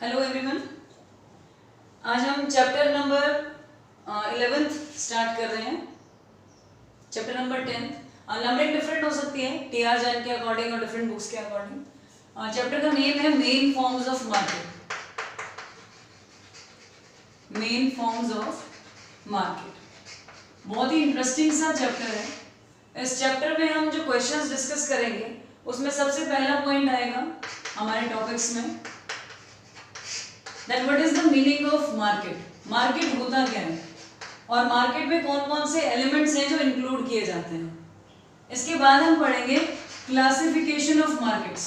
Hello everyone, आज हम chapter number 11th start कर रहे हैं। चैप्टर नंबर 10 नंबरिंग डिफरेंट हो सकती है टीआर जैन के अकॉर्डिंग और डिफरेंट बुक्स के अकॉर्डिंग। चैप्टर का नेम है main forms of market. Main forms of market बहुत ही इंटरेस्टिंग सा चैप्टर है। इस चैप्टर में हम जो क्वेश्चंस डिस्कस करेंगे उसमें सबसे पहला पॉइंट आएगा हमारे टॉपिक्स में that what is the meaning of market। Market होता क्या है और मार्केट में कौन कौन से एलिमेंट्स हैं जो इंक्लूड किए जाते हैं। इसके बाद हम पढ़ेंगे क्लासिफिकेशन ऑफ मार्केट्स,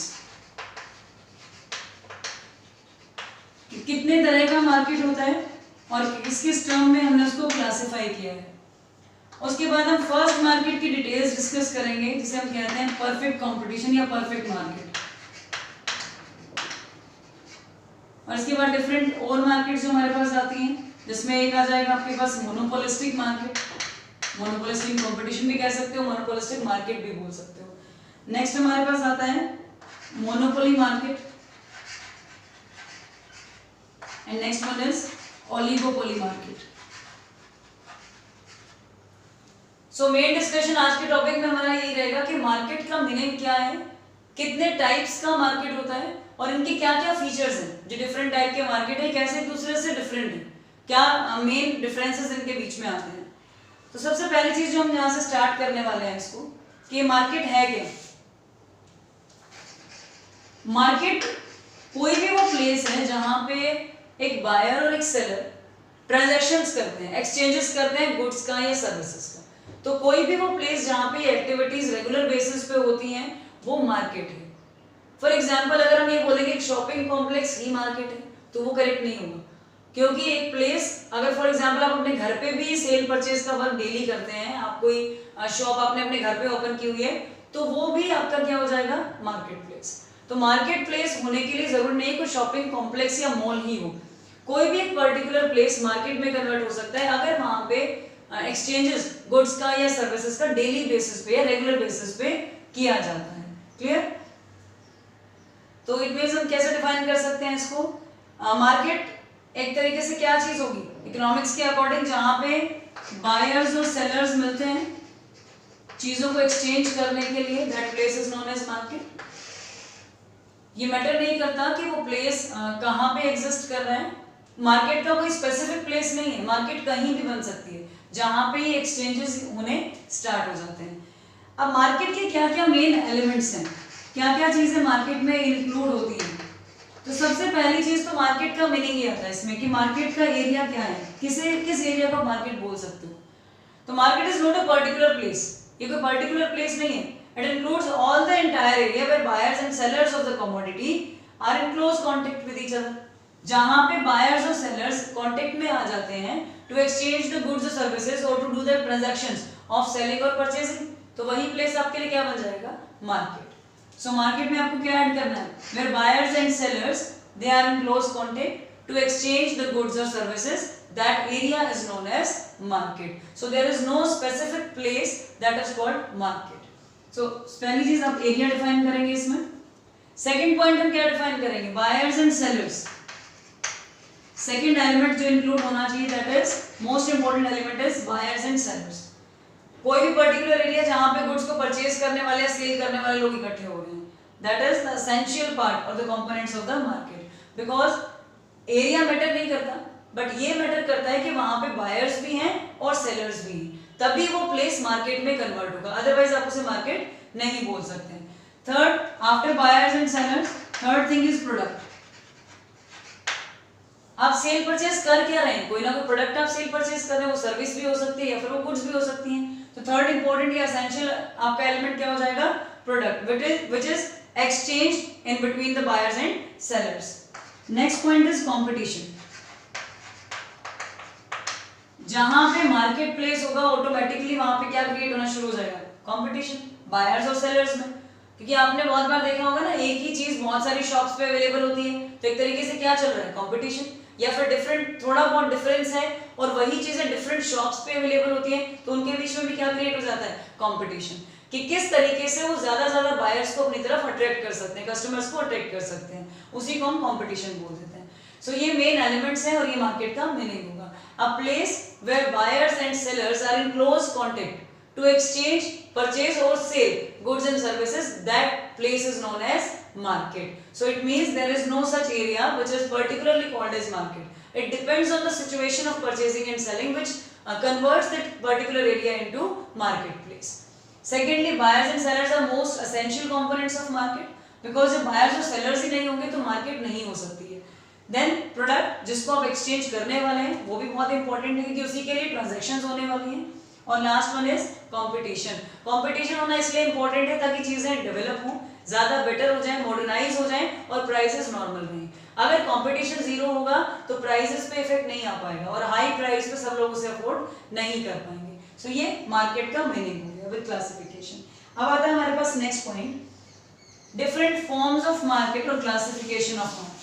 कि कितने तरह का मार्केट होता है और किस किस टर्म में हमने उसको क्लासिफाई किया है। उसके बाद हम फर्स्ट मार्केट की डिटेल्स डिस्कस करेंगे जिसे हम कहते हैं परफेक्ट कंपटीशन या परफेक्ट मार्केट। और इसके बाद डिफरेंट और मार्केट जो हमारे पास आती हैं जिसमें एक आ जाएगा आपके पास मोनोपोलिस्टिक मार्केट। मोनोपोलिस्टिक कंपटीशन भी कह सकते हो, मोनोपोलिस्टिक मार्केट भी बोल सकते हो। नेक्स्ट हमारे पास आता है monopoly market and next one is oligopoly market. So main discussion आज के टॉपिक में हमारा यही रहेगा कि मार्केट का मीनिंग क्या है, कितने टाइप्स का मार्केट होता है और इनके क्या क्या फीचर्स हैं। जो डिफरेंट टाइप के मार्केट है कैसे एक दूसरे से डिफरेंट है, क्या मेन डिफरेंसेस इनके बीच में आते हैं। तो सबसे पहली चीज जो हम यहाँ से स्टार्ट करने वाले हैं इसको कि मार्केट है क्या। मार्केट कोई भी वो प्लेस है जहां पे एक बायर और एक सेलर ट्रांजैक्शंस करते हैं, एक्सचेंजेस करते हैं गुड्स का या सर्विसेज का। तो कोई भी वो प्लेस जहां पे एक्टिविटीज रेगुलर बेसिस पे होती हैं वो मार्केट है। फॉर एग्जाम्पल अगर हम ये बोलेंगे एक शॉपिंग कॉम्प्लेक्स ही मार्केट है तो वो करेक्ट नहीं होगा, क्योंकि एक प्लेस अगर फॉर एग्जाम्पल आप अपने घर पे भी सेल परचेज का वर्क डेली करते हैं, आप कोई शॉप आपने अपने घर पे ओपन की हुई है तो वो भी आपका क्या हो जाएगा, मार्केट प्लेस। तो मार्केट प्लेस होने के लिए जरूर नहीं कोई शॉपिंग कॉम्प्लेक्स या मॉल ही हो, कोई भी एक पर्टिकुलर प्लेस मार्केट में कन्वर्ट हो सकता है अगर वहां पे एक्सचेंजेस गुड्स का या सर्विसेज का डेली बेसिस पे या रेगुलर बेसिस पे किया जाता है। क्लियर। तो इट मींस हम कैसे डिफाइन कर सकते हैं इसको। मार्केट एक तरीके से क्या चीज होगी इकोनॉमिक्स के अकॉर्डिंग, जहां पे बायर्स और सेलर्स मिलते हैं चीजों को एक्सचेंज करने के लिए, that place is known as market. ये मैटर नहीं करता कि वो प्लेस कहां पे एग्जिस्ट कर रहा है, मार्केट का कोई स्पेसिफिक प्लेस नहीं है, मार्केट कहीं भी बन सकती है जहां पे ये एक्सचेंजेस होने स्टार्ट हो जाते हैं। अब मार्केट के क्या क्या मेन एलिमेंट्स हैं, क्या क्या चीजें मार्केट में इंक्लूड होती हैं। तो सबसे पहली चीज तो मार्केट का मीनिंग ही आता है इसमें कि मार्केट का एरिया क्या है, किस एरिया को मार्केट बोल सकते हो। तो market is not a particular place, ये कोई पर्टिकुलर प्लेस नहीं है। It includes all the entire area where buyers and sellers of the commodity are in close contact with each other, जहां पे बायर्स और सेलर्स कॉन्टेक्ट में आ जाते हैं टू एक्सचेंज द गुड्स और सर्विसेज और to do the transactions of selling और परचेजिंग। तो वही प्लेस आपके लिए क्या बन जाएगा, मार्केट। So market में आपको क्या ऐड करना है, where buyers and sellers they are in close contact to exchange the goods or services, that area is known as market. So there is no specific place that is called market. So पहली चीज आप area define करेंगे इसमें। Second point हम क्या define करेंगे, buyers and sellers। Second element जो include होना चाहिए that is most important element is buyers and sellers। कोई भी पर्टिकुलर एरिया जहां पे गुड्स को परचेज करने वाले या सेल करने वाले लोग इकट्ठे हो रहे हैं, that is the essential part of the components of the market. Because area matter नहीं करता, बट ये मैटर करता है कि वहां पे बायर्स भी हैं और सेलर्स भी हैं, तभी वो प्लेस मार्केट में कन्वर्ट होगा, अदरवाइज आप उसे मार्केट नहीं बोल सकते। Third, after buyers and sellers, third thing is product. आप सेल परचेज कर क्या रहे हैं, कोई ना कोई प्रोडक्ट आप सेल परचेज कर रहे हैं, वो सर्विस भी हो सकती है या फिर वो गुड्स भी हो सकती हैं। तो थर्ड इंपॉर्टेंट या एसेंशियल आपका एलिमेंट क्या हो जाएगा, product, which is exchange in between the buyers and sellers. Next point is competition. जहां पे मार्केट प्लेस होगा ऑटोमेटिकली वहां पे क्या क्रिएट होना शुरू हो जाएगा, कंपटीशन, बायर्स और सेलर्स में। क्योंकि आपने बहुत बार देखा होगा ना, एक ही चीज बहुत सारी शॉप्स पे अवेलेबल होती है, तो एक तरीके से क्या चल रहा है, कंपटीशन, या फिर डिफरेंट थोड़ा बहुत डिफरेंस है और वही चीजें डिफरेंट शॉप्स पे अवेलेबल होती हैं, तो उनके बीच में भी क्या क्रिएट हो जाता है, कंपटीशन। कि किस तरीके से वो ज्यादा बायर्स को अपनी तरफ अट्रैक्ट कर सकते हैं, कस्टमर्स को अट्रैक्ट कर सकते हैं, उसी को हम कंपटीशन बोल देते हैं। सो ये मेन एलिमेंट्स हैं और ये मार्केट का मीनिंग होगा। A place where buyers and sellers are in close contact to exchange, purchase or sell goods and services, that place is known as market. So it means there is no such area which is particularly called as market. It depends on the situation of purchasing and selling which converts that particular area into marketplace. Secondly, buyers and sellers are most essential components of market because जब buyers और sellers ही नहीं होंगे तो market नहीं हो सकती है। Then product जिसको आप exchange करने वाले हैं वो भी बहुत important है क्योंकि उसी के लिए transactions होने वाली हैं। और last one is competition. Competition होना इसलिए इंपॉर्टेंट है ताकि चीजें डेवलप हों, ज्यादा बेटर हो जाएं, मॉडर्नाइज हो जाएं और प्राइसेस नॉर्मल रहें। अगर कंपटीशन जीरो होगा तो प्राइसेस पे इफेक्ट नहीं आ पाएगा और हाई प्राइस पे सब लोग उसे अफोर्ड नहीं कर पाएंगे। सो ये मार्केट का मीनिंग हो गया विद क्लासिफिकेशन। अब आता है हमारे पास next point, different forms of market और classification of market.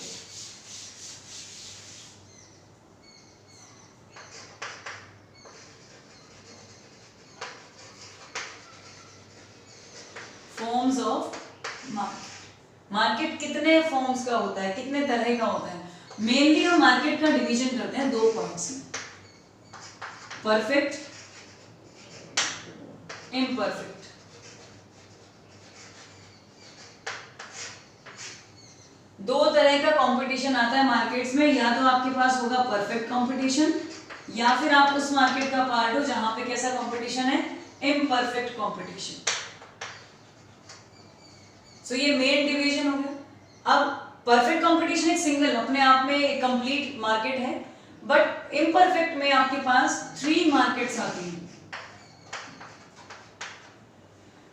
Forms of market. Market कितने फॉर्म्स का होता है, कितने तरह का होता है? मेनली हम मार्केट का डिवीजन करते हैं दो पार्ट्स में, परफेक्ट, इम्परफेक्ट। दो तरह का कंपटीशन आता है मार्केट्स में, या तो आपके पास होगा परफेक्ट कंपटीशन या फिर आप उस मार्केट का पार्ट हो जहां पे कैसा कंपटीशन है, इम्परफेक्ट कंपटीशन। तो ये मेन डिवीजन हो गया। अब परफेक्ट कंपटीशन एक सिंगल अपने आप में एक कंप्लीट मार्केट है, बट इम्परफेक्ट में आपके पास 3 मार्केट्स आती हैं।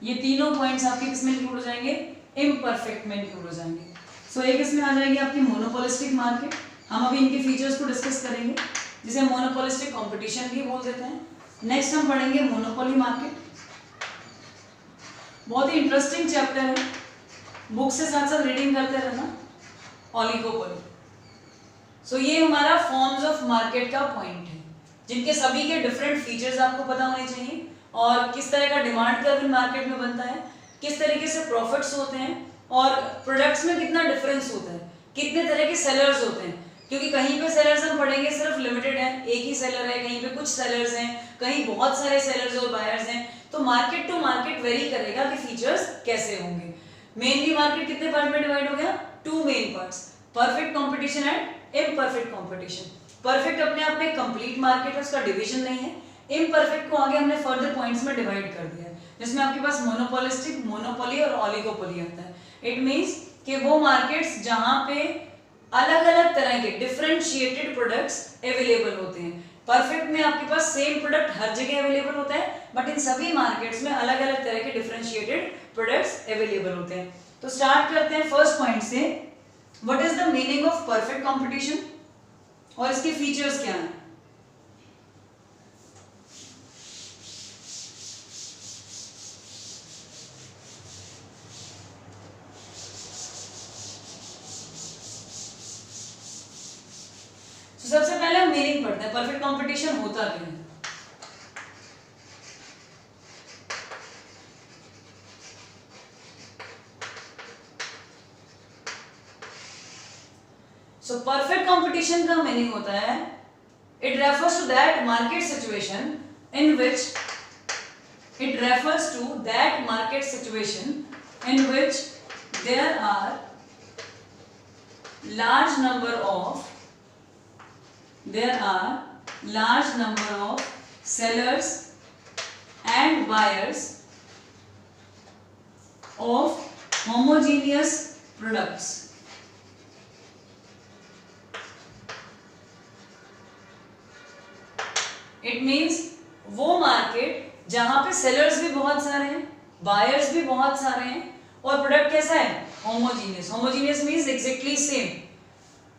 ये तीनों पॉइंट्स आपके किसमें इंक्लूड हो जाएंगे, इम्परफेक्ट में इंक्लूड हो जाएंगे। सो एक इसमें आ जाएगी आपकी मोनोपोलिस्टिक मार्केट। हम अभी इनके फीचर्स को डिस्कस करेंगे, जिसे मोनोपोलिस्टिक कंपटीशन भी बोल देते हैं। नेक्स्ट हम पढ़ेंगे मोनोपोली मार्केट। बहुत ही इंटरेस्टिंग चैप्टर है, बुक से साथ साथ रीडिंग करते रहना। ऑलिगोपोली। सो ये हमारा फॉर्म्स ऑफ मार्केट का पॉइंट है, जिनके सभी के डिफरेंट फीचर्स आपको पता होने चाहिए और किस तरह का डिमांड कर्व मार्केट में बनता है, किस तरीके से प्रॉफिट्स होते हैं और प्रोडक्ट्स में कितना डिफरेंस होता है, कितने तरह के सेलर्स होते हैं। क्योंकि कहीं पे सेलर्स हम पढ़ेंगे सिर्फ लिमिटेड है, एक ही सेलर है, कहीं पे कुछ सेलर्स हैं, कहीं बहुत सारे सेलर्स और बायर्स हैं। तो मार्केट टू मार्केट वेरी करेगा कि फीचर्स कैसे होंगे। मेनली मार्केट कितने पार्ट में डिवाइड हो गया, 2 main parts, perfect competition and imperfect competition. Perfect अपने आप में कंप्लीट मार्केट है, उसका डिवीजन नहीं है। इम्परफेक्ट को आगे हमने फर्दर पॉइंट्स में डिवाइड कर दिया है, जिसमें आपके पास मोनोपोलिस्टिक, मोनोपोली और ऑलिगोपोली आता है। इट मींस कि वो मार्केट्स जहां पे अलग अलग तरह के डिफरेंशिएटेड प्रोडक्ट्स अवेलेबल होते हैं। परफेक्ट में आपके पास सेम प्रोडक्ट हर जगह अवेलेबल होता है, बट इन सभी मार्केट्स में अलग अलग तरह के डिफरेंशिएटेड प्रोडक्ट्स अवेलेबल होते हैं। तो स्टार्ट करते हैं फर्स्ट पॉइंट से, what is the meaning of perfect competition और इसके फीचर्स क्या हैं। सबसे पहले हम मीनिंग पढ़ते हैं, परफेक्ट कंपटीशन होता क्या है। सो परफेक्ट कंपटीशन का मीनिंग होता है, it refers to that market situation in which there are large number of sellers and buyers of homogeneous products. It means वो मार्केट जहां पे सेलर्स भी बहुत सारे हैं, बायर्स भी बहुत सारे हैं और प्रोडक्ट कैसा है, homogeneous. Homogeneous means exactly same,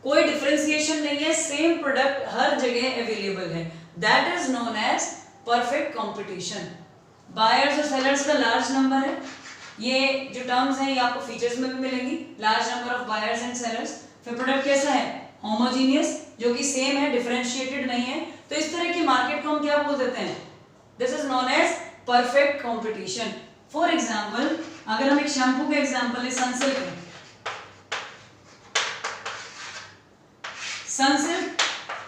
कोई डिफरेंशिएशन नहीं है, सेम प्रोडक्ट हर जगह अवेलेबल है। That is known as perfect competition. Buyers और सेलर्स का लार्ज नंबर है, ये जो टर्म्स हैं ये आपको फीचर्स में भी मिलेंगी, large number of buyers and sellers. फिर प्रोडक्ट कैसा है, होमोजीनियस, जो कि सेम है, डिफरेंशिएटेड नहीं है। तो इस तरह की मार्केट को हम क्या बोल देते हैं, this is known as perfect competition. For example, अगर हम एक शैम्पू का एग्जाम्पल है, सनसिल्क है। सनसिल्क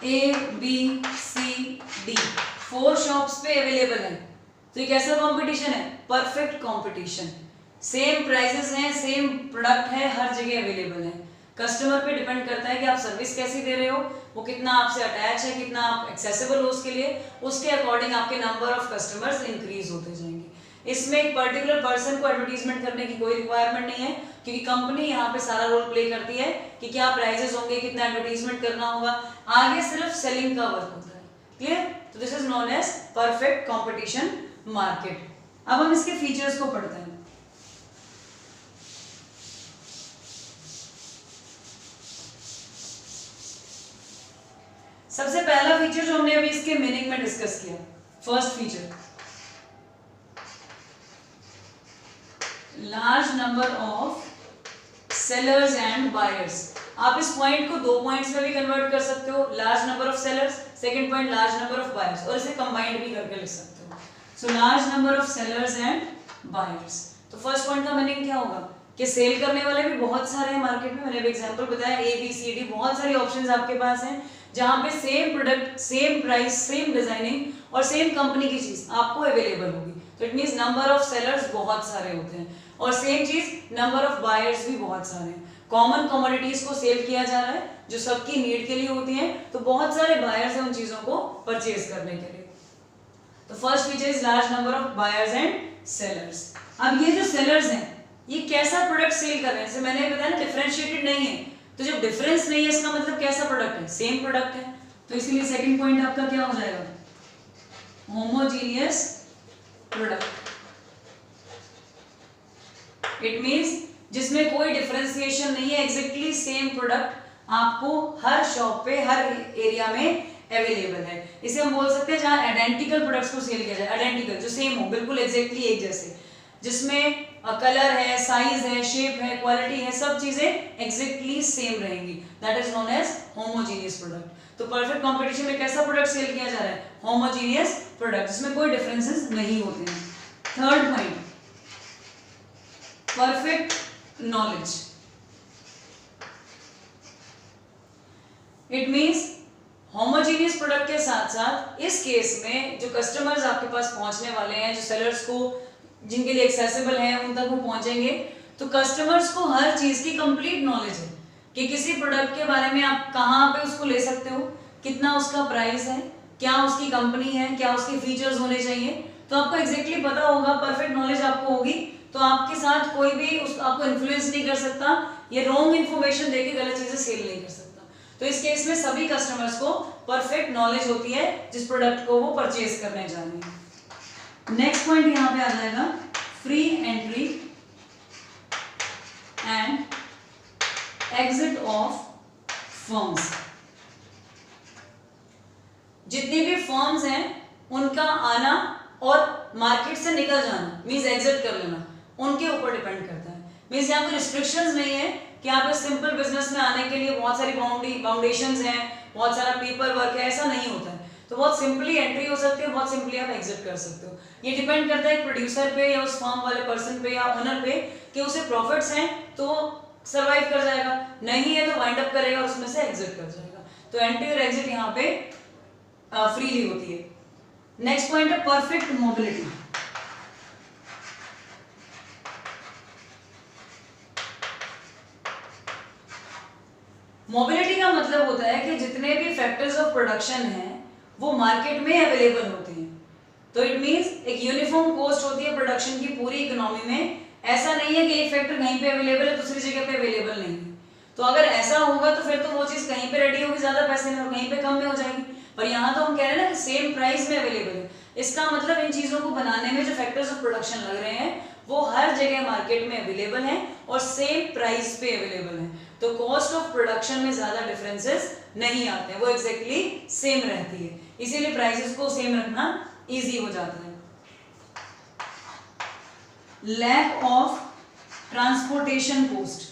ABCD 4 शॉप्स पे अवेलेबल है। तो ये कैसा कंपटीशन है? Perfect competition. सेम प्राइसेस हैं, सेम प्रोडक्ट है, हर जगह अवेलेबल है। कस्टमर पे डिपेंड करता है कि आप सर्विस कैसी दे रहे हो, वो कितना आपसे अटैच है, कितना आप एक्सेसिबल हो उसके लिए, उसके अकॉर्डिंग आपके नंबर ऑफ कस्टमर्स इंक्रीज होते जाएंगे। इसमें एक पर्टिकुलर पर्सन को एडवर्टीजमेंट करने की कोई रिक्वायरमेंट नहीं है, क्योंकि कंपनी यहाँ पे सारा रोल प्ले करती है कि क्या प्राइसेस होंगे, कितना एडवर्टीजमेंट करना होगा, आगे सिर्फ सेलिंग का वर्क होता है। क्लियर? तो this is known as perfect competition market. अब हम इसके फीचर्स को पढ़ते हैं। सबसे पहला फीचर जो हमने अभी इसके मीनिंग में डिस्कस किया, first feature, large number of sellers and buyers. आप इस पॉइंट को 2 पॉइंट्स में भी कन्वर्ट कर सकते हो, large number of sellers, second point large number of buyers, और इसे कंबाइंड भी करके लिख सकते हो। So large number of sellers and buyers. तो फर्स्ट पॉइंट का मीनिंग क्या होगा कि सेल करने वाले भी बहुत सारे हैं मार्केट में। मैंने भी एग्जांपल बताया, ABCD, बहुत सारे ऑप्शंस आपके पास हैं जहां पे same product, same price, same designing और सेम कंपनी की चीज आपको अवेलेबल होगी। तो it means number of sellers बहुत सारे होते हैं, और सेम चीज नंबर ऑफ बायर्स भी बहुत सारे हैं। कॉमन कमोडिटीज को सेल किया जा रहा है जो सबकी नीड के लिए होती हैं, तो बहुत सारे बायर्स हैं उन चीजों को परचेज करने के लिए। तो first feature is large number of buyers and sellers. अब ये जो सेलर्स हैं ये कैसा प्रोडक्ट सेल कर रहे हैं, जैसे मैंने बताया ना डिफरेंशिएटेड नहीं है, तो जब डिफरेंस नहीं है इसका मतलब कैसा प्रोडक्ट है? सेम प्रोडक्ट है। तो इसलिए सेकंड पॉइंट आपका क्या हो जाएगा? Homogeneous product. इट मींस जिसमें कोई डिफरेंशिएशन नहीं है, एग्जैक्टली सेम प्रोडक्ट आपको हर शॉप पे, हर एरिया में अवेलेबल है। इसे हम बोल सकते हैं जहां आइडेंटिकल प्रोडक्ट्स को सेल किया जाए, आइडेंटिकल जो सेम हो, बिल्कुल एग्जैक्टली एक जैसे, जिसमें कलर है, साइज है, शेप है, क्वालिटी है, सब चीजें एग्जैक्टली सेम रहेंगी। That is known as homogeneous product. तो परफेक्ट कंपटीशन में कैसा प्रोडक्ट सेल किया जा रहा है? होमोजीनियस प्रोडक्ट, जिसमें कोई डिफरेंसेस नहीं होते हैं। Third point, perfect knowledge. It means homogeneous product के साथ साथ इस केस में जो कस्टमर्स आपके पास पहुंचने वाले हैं, जो सेलर्स को, जिनके लिए एक्सेसिबल है, उन तक वो पहुंचेंगे, तो कस्टमर्स को हर चीज की कंप्लीट नॉलेज है कि किसी प्रोडक्ट के बारे में आप कहाँ पे उसको ले सकते हो, कितना उसका प्राइस है, क्या उसकी कंपनी है, क्या उसके फीचर्स होने चाहिए, तो आपको एग्जैक्टली पता होगा। परफेक्ट नॉलेज आपको होगी तो आपके साथ कोई भी आपको इन्फ्लुएंस नहीं कर सकता, ये रॉन्ग इन्फॉर्मेशन देके गलत चीजें सेल नहीं कर सकता। तो इस केस में सभी कस्टमर्स को परफेक्ट नॉलेज होती है जिस प्रोडक्ट को वो परचेज करने जा रहे हैं। नेक्स्ट पॉइंट यहां पे आ जाएगा, free entry and exit of firms. जितनी भी फर्म्स हैं उनका आना और मार्केट से निकल जाना, मींस एग्जिट कर लेना, उनके ऊपर डिपेंड करता है। मींस यहाँ कोई रिस्ट्रिक्शंस नहीं है कि आप इस सिंपल बिजनेस में आने के लिए बहुत सारी बाउंडेशंस हैं, बहुत सारा पेपर वर्क है, ऐसा नहीं होता है। तो बहुत सिंपली एंट्री हो सकती है, बहुत सिंपली आप एग्जिट कर सकते हो। ये डिपेंड करता है प्रोड्यूसर पे या उस फर्म वाले पर्सन पे या ओनर पे कि उसे प्रॉफिट्स हैं तो सर्वाइव कर जाएगा, नहीं है तो वाइंड अप करेगा और उसमें से एग्जिट कर जाएगा। तो एंट्री और एग्जिट यहाँ पे फ्रीली होती है। नेक्स्ट पॉइंट है परफेक्ट मोबिलिटी। मोबिलिटी का मतलब होता है कि जितने भी फैक्टर्स ऑफ प्रोडक्शन हैं वो मार्केट में अवेलेबल होते हैं। तो इट मींस एक यूनिफॉर्म कॉस्ट होती है प्रोडक्शन की पूरी इकोनॉमी में। ऐसा नहीं है कि एक फैक्टर कहीं पे अवेलेबल है दूसरी जगह पे अवेलेबल नहीं है। तो अगर ऐसा होगा तो फिर तो वो चीज कहीं पे रेडी होगी ज्यादा पैसे में और कहीं पे कम में हो जाएगी। पर यहाँ तो हम कह रहे हैं ना कि सेम प्राइस में अवेलेबल है। इसका मतलब इन चीजों को बनाने में जो फैक्टर्स ऑफ प्रोडक्शन लग रहे हैं वो हर जगह मार्केट में अवेलेबल हैं और सेम प्राइस पे अवेलेबल हैं। तो कॉस्ट ऑफ प्रोडक्शन में ज्यादा डिफरेंसेस नहीं आते हैं, वो एग्जैक्टली सेम रहती है, इसीलिए प्राइसेस को सेम रखना इजी हो जाता है। Lack of transportation cost.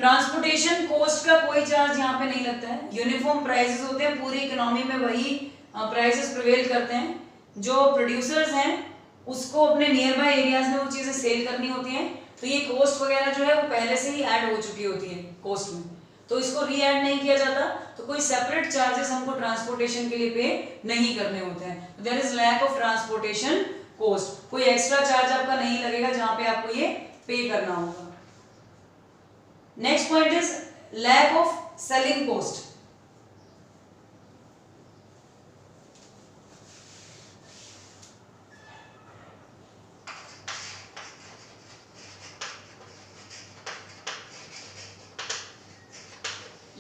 Transportation cost का कोई चार्ज यहाँ पे नहीं लगता है, यूनिफॉर्म प्राइसेस होते हैं, पूरी इकोनॉमी में वही प्राइसेस प्रिवेल करते हैं। जो प्रोड्यूसर्स हैं उसको अपने नियर बाय एरियाज में वो चीजें सेल करनी होती हैं, तो ये कॉस्ट वगैरह जो है वो पहले से ही ऐड हो चुकी होती है कॉस्ट में, तो इसको री ऐड नहीं किया जाता, तो कोई सेपरेट चार्जेस हमको ट्रांसपोर्टेशन के लिए पे नहीं करने होते हैं। There is lack of transportation cost, कोई एक्स्ट्रा चार्ज आपका नहीं लगेगा जहां पे आपको ये पे करना होगा। Next point is lack of selling cost.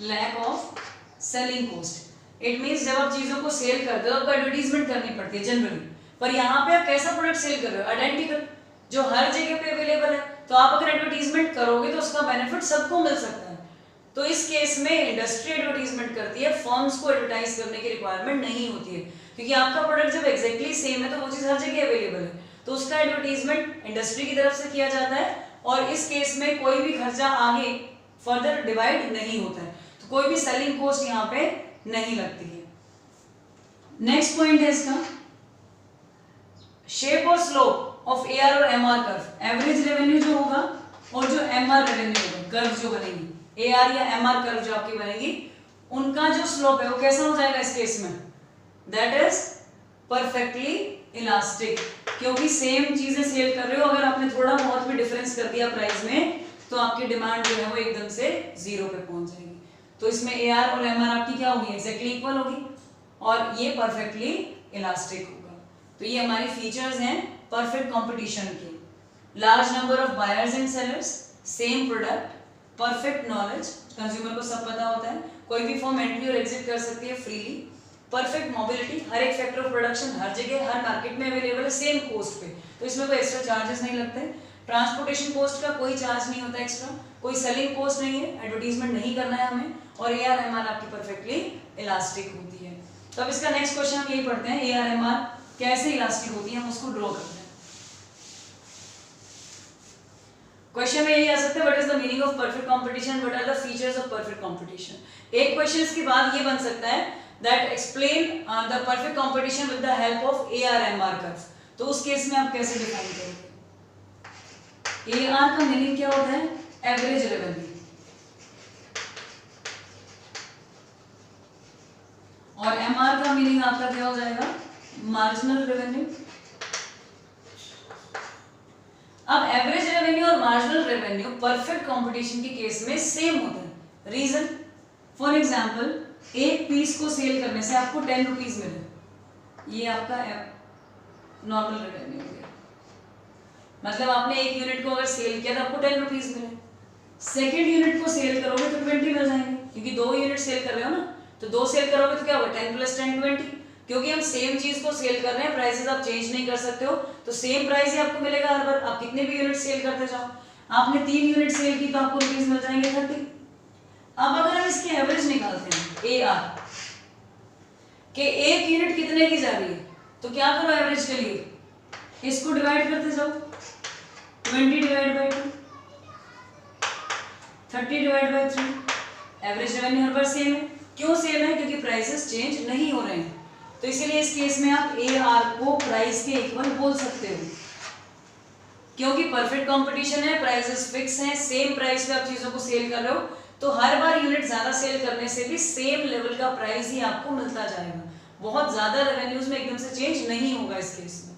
Lack of selling cost it means जब आप चीजों को सेल करते हो आपको एडवर्टीजमेंट करनी पड़ती है जनरली, पर यहाँ पे आप कैसा प्रोडक्ट सेल कर रहे हो, आइडेंटिकल, जो हर जगह पे अवेलेबल है, तो आप अगर एडवर्टीजमेंट करोगे तो उसका बेनिफिट सबको मिल सकता है। तो इस केस में इंडस्ट्री एडवर्टीजमेंट करती है, फर्म्स को एडवर्टाइज करने की रिक्वायरमेंट नहीं होती है, क्योंकि आपका प्रोडक्ट जब एक्जैक्टली सेम है तो वो चीज हर जगह अवेलेबल है, तो उसका एडवर्टीजमेंट इंडस्ट्री की तरफ से किया जाता है, और इस केस में कोई भी खर्चा आगे फर्दर डिवाइड नहीं होता है, तो कोई भी सेलिंग कॉस्ट यहाँ पे नहीं लगती है। नेक्स्ट पॉइंट है इसका शेप और स्लोप ऑफ एआर और एमआर कर्व। एवरेज रेवेन्यू जो होगा और जो एमआर रेवेन्यू होगा, कर्व जो बनेगी, एआर या एमआर कर्व जो आपकी बनेगी, उनका जो स्लोप है वो कैसा हो जाएगा इस केस में, दैट इज परफेक्टली इलास्टिक, क्योंकि सेम चीजें सेल कर रहे हो, अगर आपने थोड़ा बहुत भी डिफरेंस कर दिया प्राइस में तो आपकी डिमांड जो है वो एकदम से जीरो पे पहुंच जाएगी। तो इसमें एआर और एमआर आपकी क्या होगी, एक्जैक्टली इक्वल होगी, और ये परफेक्टली इलास्टिक होगा। तो ये हमारी फीचर्स हैं परफेक्ट कंपटीशन के। Large number of buyers and sellers, same product, perfect knowledge, consumer को सब पता होता है, कोई भी फर्म एंट्री और एग्जिट कर सकती है फ्रीली, परफेक्ट मोबिलिटी, हर एक फैक्टर ऑफ प्रोडक्शन हर जगह हर मार्केट में अवेलेबल है सेम कॉस्ट पे, तो इसमें कोई एक्स्ट्रा चार्जेस नहीं लगते, ट्रांसपोर्टेशन कॉस्ट का कोई चार्ज नहीं होता एक्स्ट्रा, कोई सेलिंग कॉस्ट नहीं है, एडवर्टीजमेंट नहीं करना है हमें, और एआर एमआर आपकी परफेक्टली इलास्टिक होती है। तो अब इसका नेक्स्ट क्वेश्चन हम यही पढ़ते हैं, एआर एमआर कैसे इलास्टिक होती है, हम उसको ड्रॉ करते हैं। क्वेश्चन में यही आ सकता है, what is the meaning of perfect competition, what are the features of perfect competition. एक क्वेश्चन इसके बाद ये बन सकता है that explain the perfect competition with the help of AR MR curve. तो उस केस में आप कैसे डिफाइन करोगे। एआर का मीनिंग क्या होता है, एवरेज रेवेन्यू, और एमआर का मीनिंग आपका क्या हो जाएगा, मार्जिनल रेवेन्यू। अब एवरेज रेवेन्यू और मार्जिनल रेवेन्यू परफेक्ट कंपटीशन के केस में सेम होता है। रीजन, फॉर एग्जांपल एक पीस को सेल करने से आपको 10 रुपीज मिले, ये आपका नॉर्मल रेवेन्यू हो गया, मतलब आपने एक यूनिट को अगर सेल किया तो आपको 10 रुपीज मिले। सेकेंड यूनिट को सेल करोगे तो 20 मिल जाएंगे, क्योंकि 2 यूनिट सेल कर रहे हो ना, तो 2 सेल करोगे तो क्या होगा, 10 + 10 20, क्योंकि हम सेम चीज को सेल कर रहे हैं, प्राइसेस आप चेंज नहीं कर सकते हो, तो सेम प्राइस ही आपको मिलेगा हर बार, आप कितने भी यूनिट सेल करते जाओ। आपने 3 यूनिट सेल की तो आपको रुपीस मिल जाएंगे 30। अब अगर हम इसके एवरेज निकालते हैं एआर के, एक यूनिट कितने की जा रही है, तो क्या करो एवरेज के लिए, इसको डिवाइड करते जाओ, 20 divide by 2, 30 divide by 3, average revenue her bar same है। क्यों सेम है, क्योंकि प्राइसेस चेंज नहीं हो रहे हैं, तो इसीलिए इस केस में आप एआर को प्राइस के इक्वल बोल सकते हो, क्योंकि परफेक्ट कंपटीशन है, प्राइसेस फिक्स हैं, सेम प्राइस पे आप चीजों को सेल कर रहे हो, तो हर बार यूनिट ज्यादा सेल करने से भी सेम लेवल का प्राइस ही आपको मिलता जाएगा, बहुत ज्यादा रेवेन्यूज में एकदम से चेंज नहीं होगा इस केस में।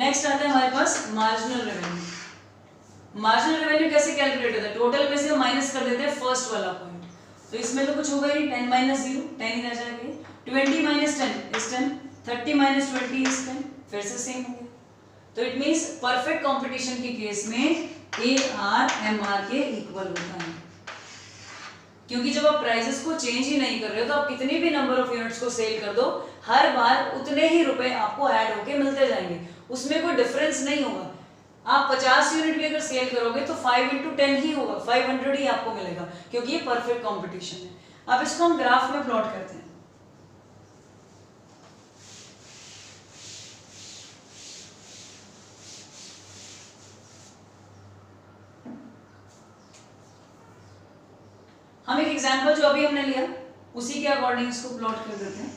नेक्स्ट आता है हमारे पास मार्जिनल रेवेन्यू। मार्जिनल रेवेन्यू कैसे कैलकुलेट होता है, टोटल में से माइनस कर देते हैं फर्स्ट वाला पॉइंट, तो इसमें तो कुछ होगा ही, 10 - 0 10 ही रह जाएगा, 20 - 10 is 10, 30 - 20 is 10, फिर से सेम हो गया। तो इट मींस परफेक्ट कंपटीशन के केस में एआर एमआर के इक्वल होता है, क्योंकि जब आप प्राइसेस को चेंज ही नहीं कर रहे हो तो आप कितनी भी नंबर ऑफ यूनिट्स को सेल कर दो, हर बार उतने ही रुपए आपको ऐड होके मिलते जाएंगे, उसमें कोई डिफरेंस नहीं होगा। आप 50 यूनिट भी अगर सेल करोगे तो 5 × 10 ही होगा, 500 ही आपको मिलेगा, क्योंकि ये परफेक्ट कंपटीशन है। अब इसको हम ग्राफ में प्लॉट करते हैं। हम एक एग्जांपल जो अभी हमने लिया उसी के अकॉर्डिंग इसको प्लॉट कर देते हैं।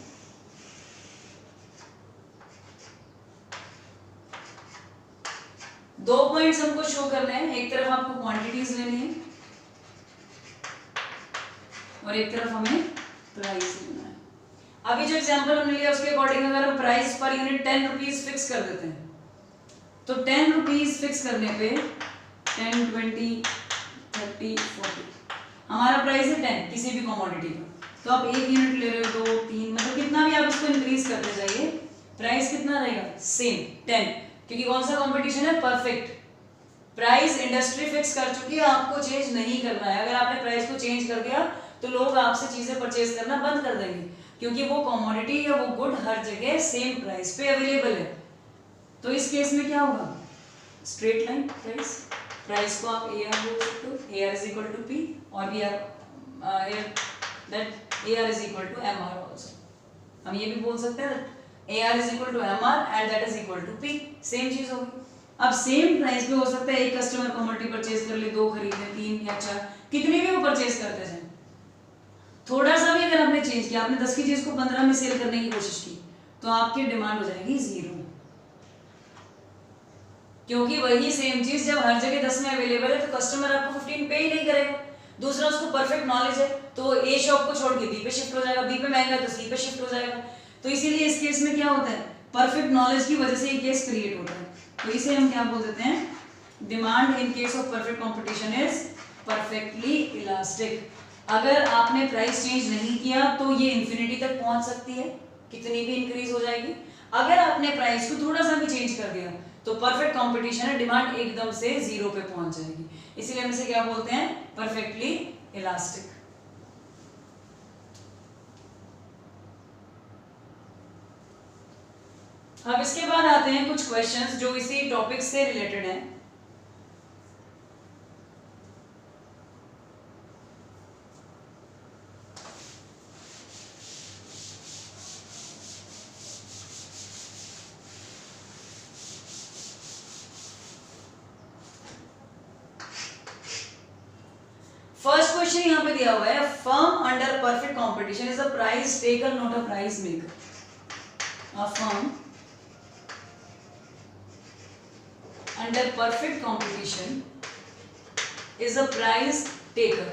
दो पॉइंट्स हमको शो करने हैं, एक तरफ आपको क्वांटिटीज लेनी है और एक तरफ हमें प्राइस लेना है। अभी जो एग्जांपल हमने लिया उसके अकॉर्डिंग अगर हम price per unit 10 rupees fix कर देते हैं तो 10 रुपीज फिक्स करने पे 10, 20, 30, 40 हमारा प्राइस है 10 किसी भी कमोडिटी का। तो आप 1 यूनिट ले रहे हो, 2, 3, मतलब कितना भी आप इसको इंक्रीज करते जाइए, प्राइस कितना रहेगा सेम 10, क्योंकि कौन सा कंपटीशन है, परफेक्ट। प्राइस इंडस्ट्री फिक्स कर चुकी है, आपको चेंज नहीं करना है। अगर आपने प्राइस को चेंज कर दिया तो लोग आपसे चीजें परचेज करना बंद कर देंगे, क्योंकि वो कमोडिटी या वो गुड हर जगह सेम प्राइस पे अवेलेबल है। तो इस केस में क्या होगा, स्ट्रेट लाइन प्राइस, प्राइस को आप AR बोल सकते हो, AR is equal to P और that AR is equal to MR also। हम ये भी बोल सकते हैं AR is equal to MR and that is equal to P, same चीज होगी। अब सेम प्राइस पे हो सकता है एक कस्टमर कमोडिटी परचेज कर ले, 2 खरीद ले, 3 या 4, कितनी भी वो परचेज करते जाए, थोड़ा सा भी अगर आपने चेंज किया, आपने 10 की चीज को 15 में सेल करने की कोशिश की तो आपकी डिमांड हो जाएगी 0, क्योंकि वही सेम चीज जब हर जगह 10 में अवेलेबल है तो कस्टमर आपको 15 पे ही नहीं करेगा। दूसरा, उसको परफेक्ट नॉलेज है तो ए शॉप को छोड़ के बी पे शिफ्ट हो जाएगा, बी पे महंगा तो सी पे शिफ्ट हो जाएगा। तो इसीलिए इस केस में क्या होता है, परफेक्ट नॉलेज की वजह से ये केस क्रिएट होता है। तो इसे हम क्या बोल देते हैं, demand in case of perfect competition is perfectly elastic. अगर आपने प्राइस चेंज नहीं किया तो ये इंफिनिटी तक पहुंच सकती है, कितनी भी इंक्रीज हो जाएगी। अगर आपने प्राइस को थोड़ा सा भी चेंज कर दिया तो परफेक्ट कंपटीशन है, डिमांड एकदम से 0 पे पहुंच जाएगी। इसीलिए हम इसे क्या बोलते हैं, परफेक्टली इलास्टिक। अब इसके बाद आते हैं कुछ क्वेश्चंस जो इसी टॉपिक से रिलेटेड हैं। फर्स्ट क्वेश्चन यहां पे दिया हुआ है, firm under perfect competition is a price taker not a price maker. A firm under perfect competition is a price taker,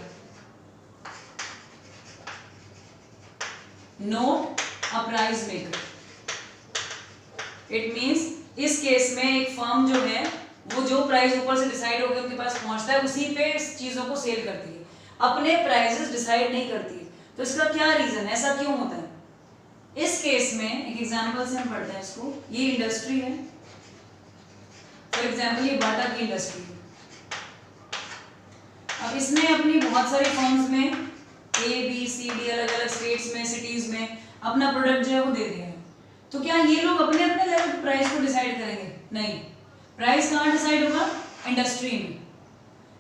not a price maker। It means इस case में एक firm जो है वो जो प्राइस ऊपर से डिसाइड होकर उनके पास पहुंचता है उसी पे चीजों को सेल करती है, अपने प्राइसेस डिसाइड नहीं करती है। तो इसका क्या रीजन है, ऐसा क्यों होता है? इस केस में एक एग्जांपल से हम पढ़ते हैं इसको। ये इंडस्ट्री है, फॉर एग्जाम्पल ये बाटा की इंडस्ट्री है। अब इसने अपनी बहुत सारी फर्म्स में ABCD अलग अलग स्टेट्स में, सिटीज में अपना प्रोडक्ट जो है वो दे दिया है। तो क्या ये लोग अपने अपने लेवल पे प्राइस को डिसाइड करेंगे? नहीं। प्राइस कहाँ डिसाइड होगा? इंडस्ट्री में।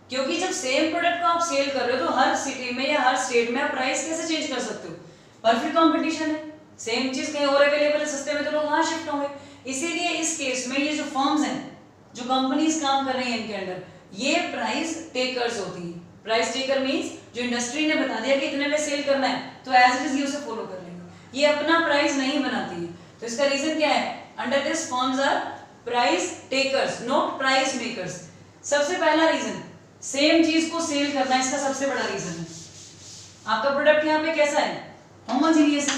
क्योंकि जब सेम प्रोडक्ट को आप सेल कर रहे हो तो हर सिटी में या हर स्टेट में आप प्राइस कैसे चेंज कर सकते हो? परफेक्ट कंपटीशन है, सेम चीज कहीं और अवेलेबल है सस्ते में तो लोग वहां शिफ्ट होंगे। इसीलिए इस केस में ये जो फर्म्स हैं, जो कंपनीज काम कर रही हैं इनके अंडर, ये प्राइस टेकर्स होती है। प्राइस टेकर मींस जो इंडस्ट्री ने बता दिया कि इतने में सेल करना है तो एज इट इज ये उसे फॉलो कर लेंगे, ये अपना प्राइस नहीं बनाती है। तो इसका रीजन क्या है? Under this firms are price takers not price makers. सबसे पहला रीजन, सेम चीज को सेल करना, इसका सबसे बड़ा रीजन है। आपका प्रोडक्ट यहाँ पे कैसा है? होमोजेनियस है।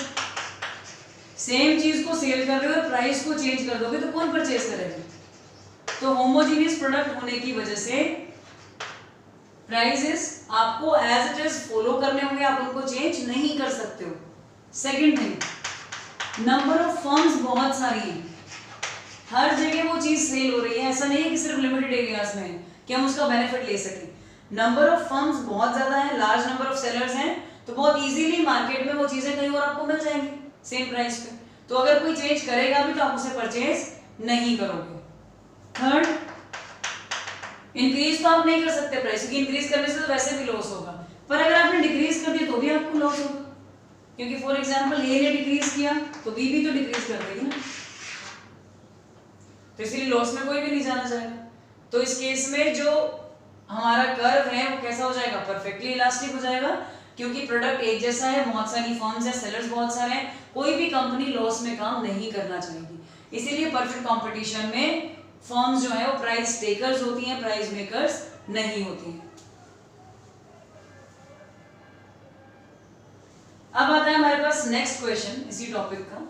सेम चीज को सेल कर रहे हो और प्राइस को चेंज कर दोगे तो कौन परचेज करेगा? तो होमोजेनियस प्रोडक्ट होने की वजह से प्राइसेस आपको एज इट इज फॉलो करने होंगे, आप उनको चेंज नहीं कर सकते हो। Second thing, number of firms बहुत सारी हैं, हर जगह वो चीज सेल हो रही है। ऐसा नहीं है कि सिर्फ लिमिटेड एरियाज में है कि हम उसका बेनिफिट ले सकें। नंबर ऑफ फर्म्स बहुत ज्यादा है, लार्ज नंबर ऑफ सेलर्स हैं, तो बहुत इजीली मार्केट में वो चीजें कहीं और आपको मिल जाएंगी सेम प्राइस पे। तो अगर कोई चेंज करेगा भी तो आप उसे परचेज नहीं करोगे। थर्ड, इंक्रीज तो आप नहीं कर सकते प्राइस, क्योंकि इंक्रीज करने से तो वैसे भी लॉस होगा, पर अगर आपने डिक्रीज कर दिया तो भी आपको लॉस होगा, क्योंकि फॉर एग्जांपल ए ने डिक्रीज किया तो बी भी तो डिक्रीज कर देगी ना, तो इसीलिए लॉस में कोई भी नहीं जाना चाहेगा। तो इस केस में जो हमारा कर्व है वो कैसा हो जाएगा? परफेक्टली इलास्टिक हो जाएगा, क्योंकि प्रोडक्ट एक जैसा है, बहुत सारी फर्म्स हैं, सेलर्स बहुत सारे हैं, कोई भी कंपनी लॉस में काम नहीं करना चाहेगी। इसीलिए परफेक्ट कंपटीशन में फर्म्स जो है वो प्राइस टेकर्स होती हैं, प्राइस मेकर्स नहीं होती हैं। अब आता है हमारे पास नेक्स्ट क्वेश्चन इसी टॉपिक का।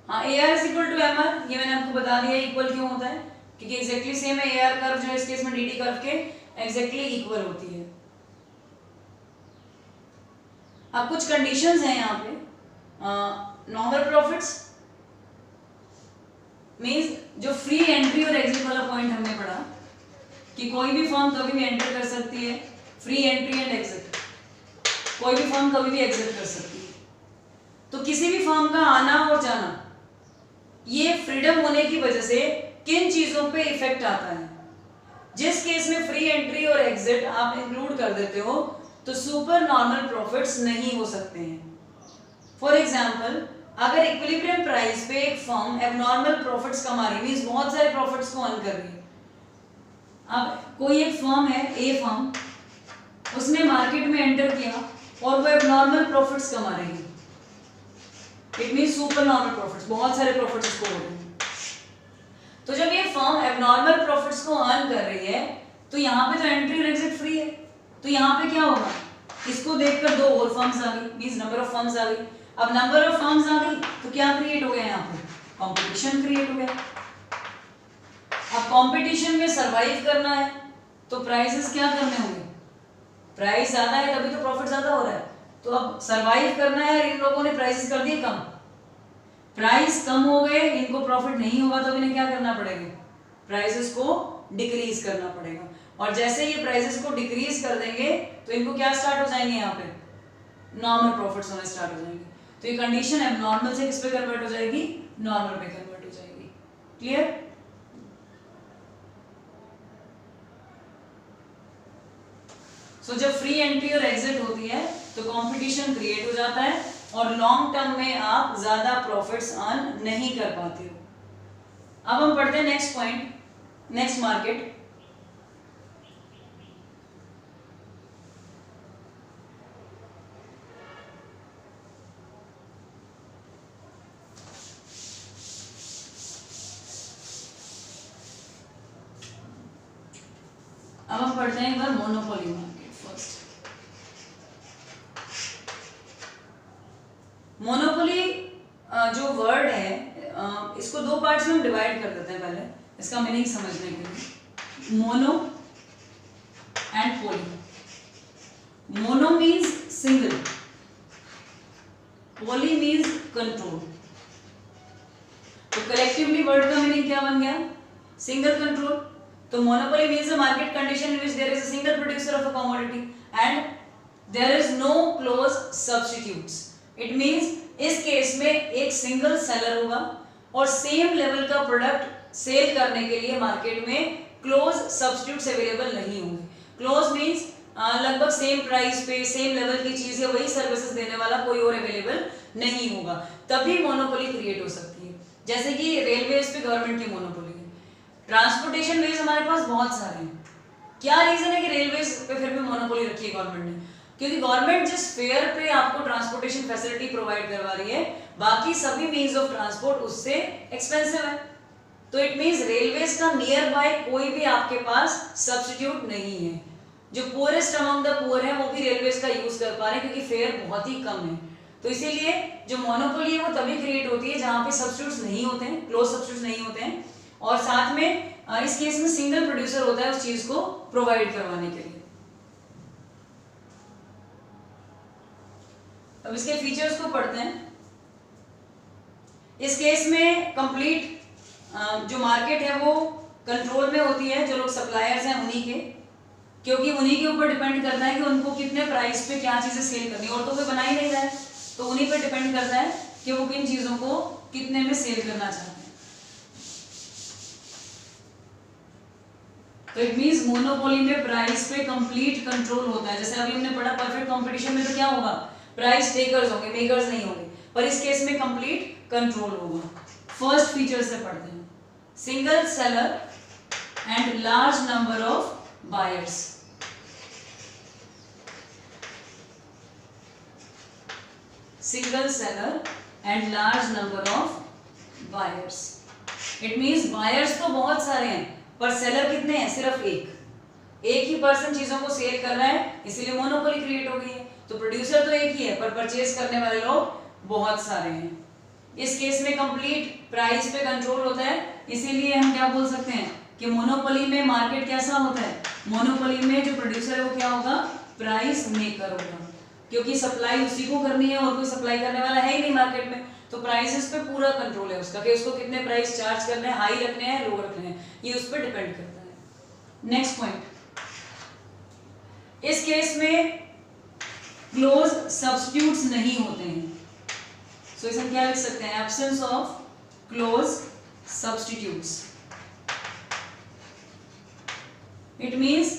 हाँ, AR is equal to MR, ये मैंने आपको बता दिया इक्वल क्यों होता है, क्योंकि एग्जैक्टली सेम है। AR कर्व जो है इस केस में DD कर्व के एग्जैक्टली इक्वल होती है। अब कुछ कंडीशंस हैं यहाँ पे। नॉर्मल प्रॉफिट्स मींस जो फ्री एंट्री और एग्जिट वाला पॉइंट हमने पढ़ा कि कोई भी फर्म कभी भी एंटर कर सकती है, फ्री एंट्री एंड एग्जिट, कोई भी फर्म कभी भी एग्जिट कर सकती है। तो किसी भी फर्म का आना और जाना, ये फ्रीडम होने की वजह से किन चीजों पे इफेक्ट आता है। जिस केस में फ्री एंट्री और एग्जिट आप इंक्लूड कर देते हो तो सुपर नॉर्मल प्रॉफिट्स नहीं हो सकते हैं। फॉर एग्जांपल, अगर इक्विलिब्रियम प्राइस पे एक फर्म एबनॉर्मल प्रॉफिट्स कमा रही है, मींस बहुत सारे प्रॉफिट्स को अर्न कर रही है। अब कोई एक फर्म है, ए फर्म, उसने मार्केट में एंटर किया और वो एबनॉर्मल प्रॉफिट्स कमा रही है, it means super normal profits, बहुत सारे प्रॉफिट्स इसको हो रहे हैं। तो जब ये फर्म एबनॉर्मल प्रॉफिट्स को अर्न कर रही है तो यहाँ पे तो एंट्री और एग्जिट फ्री है, तो यहाँ पे क्या होगा, इसको देखकर दो और फर्म्स आ गई, मींस नंबर ऑफ फर्म्स आ गई। अब नंबर ऑफ फर्म्स आ गई तो क्या क्रिएट हो गया, यहाँ पे कंपटीशन क्रिएट हो गया। अब कंपटीशन में सरवाइव करना है तो प्राइसेस क्या करने होंगे, प्राइस ज्यादा है तभी तो प्रॉफिट ज्यादा हो रहा है। तो अब सरवाइव करना है और इन लोगों ने प्राइसेस कर दिए कम, प्राइस कम हो गए, इनको प्रॉफिट नहीं होगा तो इन्हें क्या करना पड़ेगा, प्राइसेस को डिक्रीज करना पड़ेगा। और जैसे ये प्राइसेस को डिक्रीज कर देंगे तो इनको क्या स्टार्ट हो जाएंगे, यहाँ पे नॉर्मल प्रॉफिट्स होने स्टार्ट हो जाएंगे। तो ये कंडीशन एबनॉर्मल से किस पे कन्वर्ट हो जाएगी, नॉर्मल पे कन्वर्ट हो जाएगी। क्लियर? सो जब फ्री एंट्री और एग्जिट होती है तो कंपटीशन क्रिएट हो जाता है और लॉन्ग टर्म में आप ज्यादा प्रॉफिट्स अर्न नहीं कर पाते हो। अब हम पढ़ते हैं नेक्स्ट पॉइंट, नेक्स्ट मार्केट। अब हम पढ़ते हैं एक बार मोनोपोली मार्केट फर्स्ट। मोनोपोली जो वर्ड है इसको दो पार्ट्स में हम डिवाइड कर देते हैं, पहले इसका मीनिंग समझने के लिए। Mono and poly. Mono means single, poly means control. तो कलेक्टिवली वर्ड का मीनिंग क्या बन गया, सिंगल कंट्रोल। तो monopoly means a market condition in which there is a single producer of a commodity and there is no close substitutes. It means इस case में एक single seller होगा और सेम लेवल का प्रोडक्ट सेल करने के लिए मार्केट में क्लोज सब्स्टिट्यूट्स अवेलेबल नहीं होंगे। क्लोज मीन्स लगभग सेम प्राइस पे सेम लेवल की चीज या वही सर्विसेज देने वाला कोई और अवेलेबल नहीं होगा, तभी मोनोपोली क्रिएट हो सकती है। जैसे कि रेलवेज पे गवर्नमेंट की मोनोपोली, ट्रांसपोर्टेशन वेज हमारे पास बहुत सारे हैं। क्या रीजन है कि रेलवेज पे फिर भी मोनोपोली रखी है गवर्नमेंट ने, क्योंकि गवर्नमेंट जिस फेयर पे आपको ट्रांसपोर्टेशन फैसिलिटी प्रोवाइड करवा रही है, बाकी सभी मीन्स ऑफ ट्रांसपोर्ट उससे एक्सपेंसिव है। तो इट मीन्स रेलवेज का नियर बाय कोई भी आपके पास सब्स्टिट्यूट नहीं है। जो पुअरेस्ट अमंग द पुअर है वो भी रेलवेज का यूज कर पा रहे हैं क्योंकि फेयर बहुत ही कम है। तो इसीलिए जो मोनोपोली है वो तभी क्रिएट होती है जहां पे सब्स्टिट्यूट्स नहीं होते हैं, क्लोज सब्स्टिट्यूट्स नहीं होते हैं, और साथ में इस केस में सिंगल प्रोड्यूसर होता है उस चीज को प्रोवाइड करवाने के लिए। अब इसके फीचर्स को पढ़ते हैं। इस केस में कंप्लीट जो मार्केट है वो कंट्रोल में होती है, जो लोग सप्लायर्स हैं उन्हीं के, क्योंकि उन्हीं के ऊपर डिपेंड करता है कि उनको कितने प्राइस पे क्या चीजें सेल करनी है, और तो कोई बना ही नहीं रहा है, तो उन्हीं पे डिपेंड करता है कि वो किन चीजों को कितने में सेल करना चाहते हैं। तो इट मींस मोनोपोली में प्राइस पे कंप्लीट कंट्रोल होता है। जैसे अभी हमने पढ़ा परफेक्ट कंपटीशन में तो क्या होगा, प्राइस टेकर्स होंगे, मेकर्स नहीं होंगे, पर इस केस में कंप्लीट कंट्रोल होगा। फर्स्ट फीचर से पढ़ते हैं, single seller and large number of buyers. Single seller and large number of buyers. It means buyers तो बहुत सारे हैं पर सेलर कितने हैं? सिर्फ एक ही पर्सन चीजों को सेल कर रहा है, इसीलिए मोनोपोली क्रिएट हो गई है। तो प्रोड्यूसर तो एक ही है पर परचेज करने वाले लोग बहुत सारे हैं। इस केस में कंप्लीट प्राइस पे कंट्रोल होता है, इसीलिए हम क्या बोल सकते हैं कि मोनोपोली में मार्केट कैसा होता है? मोनोपोली में जो प्रोड्यूसर है वो क्या होगा? प्राइस मेकर होगा, क्योंकि सप्लाई उसी को करनी है और कोई सप्लाई करने वाला है ही नहीं मार्केट में। तो प्राइसेस पे पूरा कंट्रोल है उसका कि उसको कितने प्राइस चार्ज करने हैं, हाई रखने हैं, लो रखने हैं, ये उस पर डिपेंड करता है। नेक्स्ट पॉइंट, इस केस में क्लोज सब्स्टिट्यूट्स नहीं होते हैं। सो इसे हम क्या लिख सकते हैं? Absence of close substitutes. It means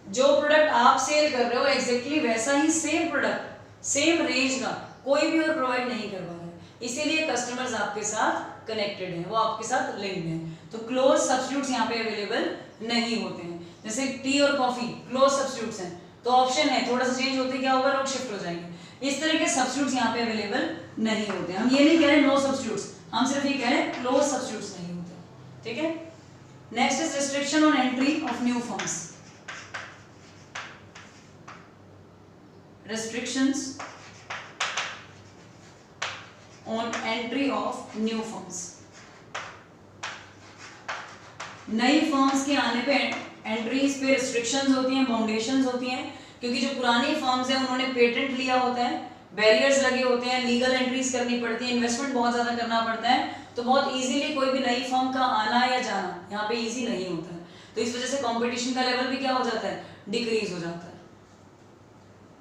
जो प्रोडक्ट आप सेल कर रहे हो एग्जैक्टली वैसा ही सेम प्रोडक्ट सेम रेंज का कोई भी और प्रोवाइड नहीं कर पा रहा है, इसीलिए कस्टमर्स आपके साथ कनेक्टेड हैं, वो आपके साथ लिंक्ड हैं। तो क्लोज सब्स्टिट्यूट्स यहाँ पे अवेलेबल नहीं होते हैं। जैसे टी और कॉफी क्लोज सब्स्टिट्यूट्स हैं, तो ऑप्शन है थोड़ा सा चेंज होते क्या होगा? लोग शिफ्ट हो जाएंगे। इस तरह के सब्स्टिट्यूट्स यहाँ पे अवेलेबल नहीं होते। हम ये नहीं कह रहे नो सब्स्टिट्यूट्स, हम सिर्फ ये कह रहे हैं क्लोज सब्स्टिट्यूट्स नहीं होते। ठीक है। Next is restriction on entry of new firms. restrictions on entry of new firms. नई फर्म्स के आने पे एंट्रीज पे रिस्ट्रिक्शंस होती हैं, बाउंडेशंस होती हैं, क्योंकि जो पुरानी फर्म्स हैं उन्होंने पेटेंट लिया होता है, बैरियर्स लगे होते हैं, लीगल एंट्रीज करनी पड़ती है, इन्वेस्टमेंट बहुत ज्यादा करना पड़ता है, तो बहुत इजीली कोई भी नई फर्म का आना या जाना यहाँ पे इजी नहीं होता है। तो इस वजह से कंपटीशन का लेवल भी क्या हो जाता है? डिक्रीज हो जाता है।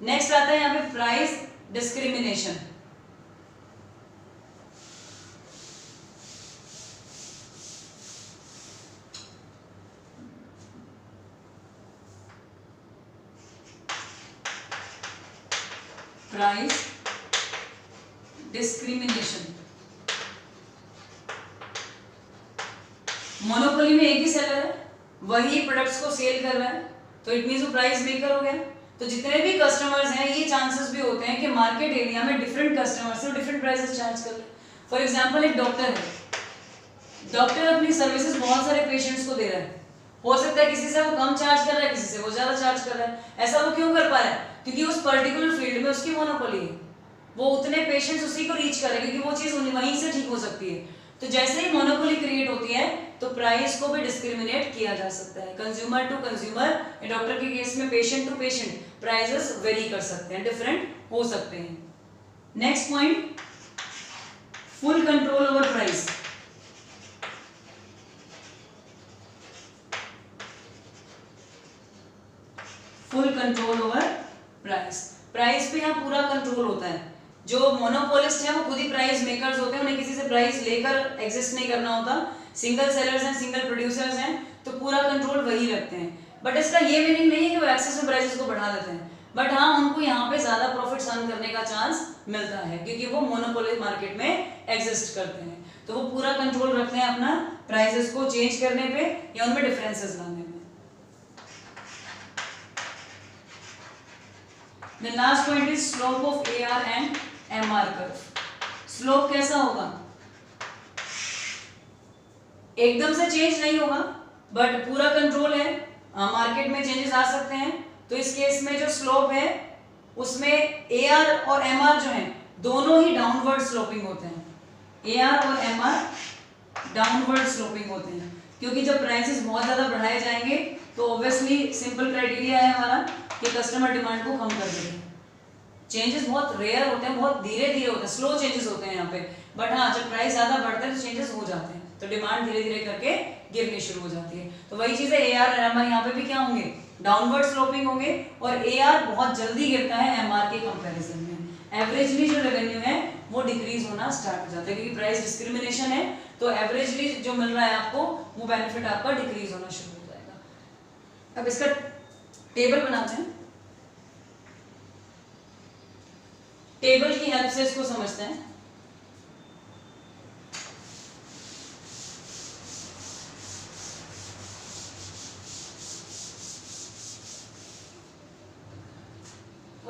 नेक्स्ट आता है यहाँ पे price discrimination. Price discrimination, monopoly में एक ही सेलर है, वही प्रोडक्ट्स को सेल कर रहा है, तो इट मींस वो प्राइस मेकर हो गया। तो जितने भी कस्टमर्स हैं ये चांसेस भी होते हैं कि मार्केट एरिया में डिफरेंट कस्टमर्स से डिफरेंट प्राइसेस चार्ज कर ले। फॉर एग्जांपल एक डॉक्टर है, डॉक्टर अपनी सर्विसेज बहुत सारे पेशेंट्स को दे रहा है, हो सकता है किसी से वो कम चार्ज कर रहा है, किसी से वो ज्यादा चार्ज कर रहा है। ऐसा वो क्यों कर पा रहा है? क्योंकि उस पर्टिकुलर फील्ड में उसकी मोनोपोली है, वो उतने पेशेंट्स उसी को रीच कर रहा है, क्योंकि वो चीज वहीं से ठीक हो सकती है। तो जैसे ही मोनोपोली क्रिएट होती है तो प्राइस को भी डिस्क्रिमिनेट किया जा सकता है, कंज्यूमर टू कंज्यूमर। डॉक्टर के केस में patient to patient prices vary कर सकते हैं, डिफरेंट हो सकते हैं। Next point, full control over price. Full control over price, price पे यहाँ पूरा कंट्रोल होता है। जो मोनोपोलिस्ट है वो खुद ही प्राइस मेकर्स होते हैं, उन्हें किसी से प्राइस लेकर एग्जिस्ट नहीं करना होता। सिंगल सेलर्स हैं, सिंगल प्रोड्यूसर्स हैं, तो पूरा कंट्रोल वही रखते हैं। बट इसका ये मीनिंग नहीं है कि वो एक्सेस में प्राइसेस को बढ़ा देते हैं, बट हाँ उनको यहाँ पे ज्यादा प्रॉफिट अर्न करने का चांस मिलता है, क्योंकि वो मोनोपोली मार्केट में एग्जिस्ट करते हैं। तो वो पूरा कंट्रोल रखते हैं अपना प्राइसेस को चेंज करने पे या उनमें डिफरेंसेस लाने में। The last point is slope of AR and MR curve. Slope कैसा होगा? एकदम से चेंज नहीं होगा, बट पूरा कंट्रोल है, मार्केट में चेंजेस आ सकते हैं। तो इस केस में जो स्लोप है उसमें AR और MR जो हैं दोनों ही डाउनवर्ड स्लोपिंग होते हैं। AR और MR डाउनवर्ड स्लोपिंग होते हैं, क्योंकि जब प्राइसेस बहुत ज्यादा बढ़ाए जाएंगे तो ऑब्वियसली सिंपल क्राइटेरिया है हमारा कि कस्टमर डिमांड को कम कर देंगे। चेंजेस बहुत रेयर होते हैं, बहुत धीरे धीरे होते हैं, स्लो चेंजेस होते हैं यहाँ पे। बट हाँ जब प्राइस ज्यादा बढ़ता है तो चेंजेस हो जाते हैं, तो डिमांड धीरे धीरे करके गिरनी शुरू हो जाती है। तो वही चीज है, AR और MR यहाँ पे भी क्या होंगे? डाउनवर्ड स्लोपिंग होंगे, और AR बहुत जल्दी गिरता है MR के कंपैरिजन में। एवरेजली जो रेवेन्यू है वो डिक्रीज होना स्टार्ट हो जाता है, क्योंकि प्राइस डिस्क्रिमिनेशन है, तो एवरेजली जो मिल रहा है आपको वो बेनिफिट आपका डिक्रीज होना शुरू हो जाएगा। अब इसका टेबल बनाते हैं, टेबल की हेल्प से इसको समझते हैं।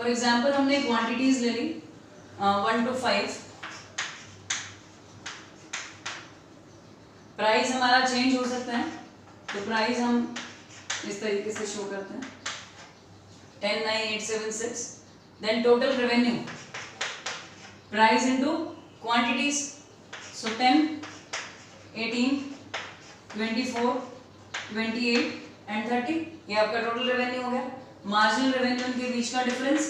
फॉर एग्जाम्पल हमने क्वांटिटीज ले ली 1 to 5, प्राइस हमारा चेंज हो सकता है, तो प्राइस हम इस तरीके से शो करते हैं 10,9,876, then total revenue price into quantities, so 10, 18, 24, 28 and 30, ये आपका टोटल रेवेन्यू हो गया। मार्जिनल रेवेन्यू इनके बीच का डिफरेंस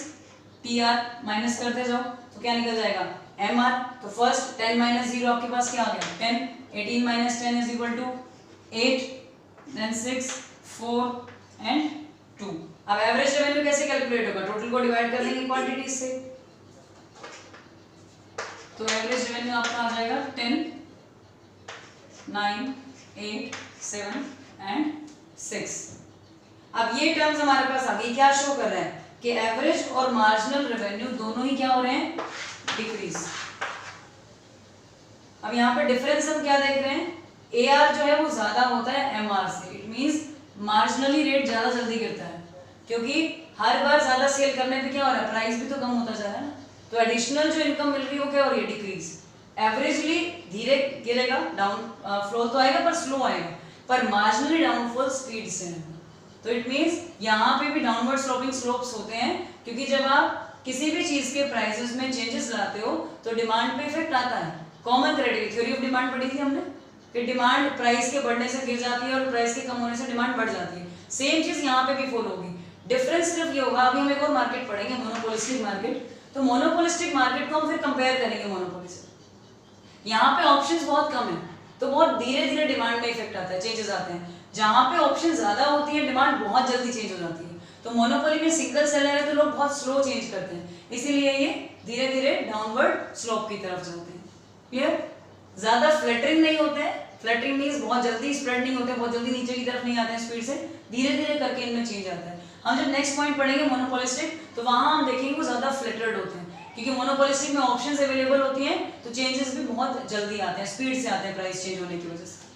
TR माइनस करते जाओ तो क्या निकल जाएगा MR, तो फर्स्ट 10 माइनस 0 आपके पास क्या आ गया 10, 18 minus 10 is equal to 8, then 6, 4 and 2। अब एवरेज रेवेन्यू कैसे कैलकुलेट होगा, टोटल को डिवाइड कर देंगे क्वांटिटीज से, तो एवरेज रेवेन्यू आपका आ जाएगा 10, 9, 8, 7 एंड 6। अब ये टर्म्स हमारे पास आ गई, क्या शो कर रहे हैं कि एवरेज और मार्जिनल रेवेन्यू दोनों ही क्या हो रहे हैं, डिक्रीज। अब यहाँ पे डिफरेंस हम क्या देख रहे हैं, AR जो है वो ज्यादा होता है MR से, इट मींस मार्जिनली रेट ज्यादा जल्दी गिरता है, क्योंकि हर बार ज्यादा सेल करने पे क्या हो रहा है, प्राइस भी तो कम होता जा रहा है ना, तो एडिशनल जो इनकम मिल रही है वो क्या हो रही है, डिक्रीज। एवरेजली धीरे गिरेगा, डाउन फ्लो तो आएगा पर स्लो आएगा, पर मार्जिनली डाउनफॉल स्पीड से है। तो इट मींस यहाँ पे भी डाउनवर्ड स्लोपिंग स्लोप्स होते हैं, क्योंकि जब आप किसी भी चीज के प्राइसेस में चेंजेस लाते हो तो डिमांड पे इफेक्ट आता है। Common criteria theory of demand पढ़ी थी हमने कि डिमांड प्राइस के बढ़ने से गिर जाती है और प्राइस के कम होने से डिमांड बढ़ जाती है। सेम चीज यहाँ पे भी फॉलो होगी, डिफरेंस सिर्फ ये होगा, अभी हम एक और मार्केट पढ़ेंगे मोनोपोलिस्टिक मार्केट, तो मोनोपोलिस्टिक मार्केट को हम फिर कंपेयर करेंगे मोनोपोली से। यहाँ पे ऑप्शंस बहुत कम है, तो बहुत धीरे धीरे डिमांड में इफेक्ट आता है, चेंजेस आते हैं। जहाँ पे ऑप्शन ज्यादा होती है डिमांड बहुत जल्दी चेंज हो जाती है, तो मोनोपोली में सिंगल सेलर है तो लोग बहुत स्लो चेंज करते हैं, इसीलिए ये धीरे धीरे डाउनवर्ड स्लोप की तरफ जाते हैं। क्लियर, ज्यादा फ्लैटरिंग नहीं होते हैं, फ्लैटरिंग मींस बहुत जल्दी स्प्रेड नहीं होते, बहुत जल्दी नीचे की तरफ नहीं आते हैं स्पीड से, धीरे धीरे करके इनमें चेंज आता है। हम जब नेक्स्ट पॉइंट पढ़ेंगे मोनोपोलिस्टिक, तो वहां हम देखेंगे वो ज्यादा फ्लैटर्ड होते हैं, क्योंकि मोनोपोलिस्टिक में ऑप्शंस अवेलेबल होती हैं तो चेंजेस भी बहुत जल्दी आते हैं, स्पीड से आते हैं प्राइस चेंज होने की वजह से।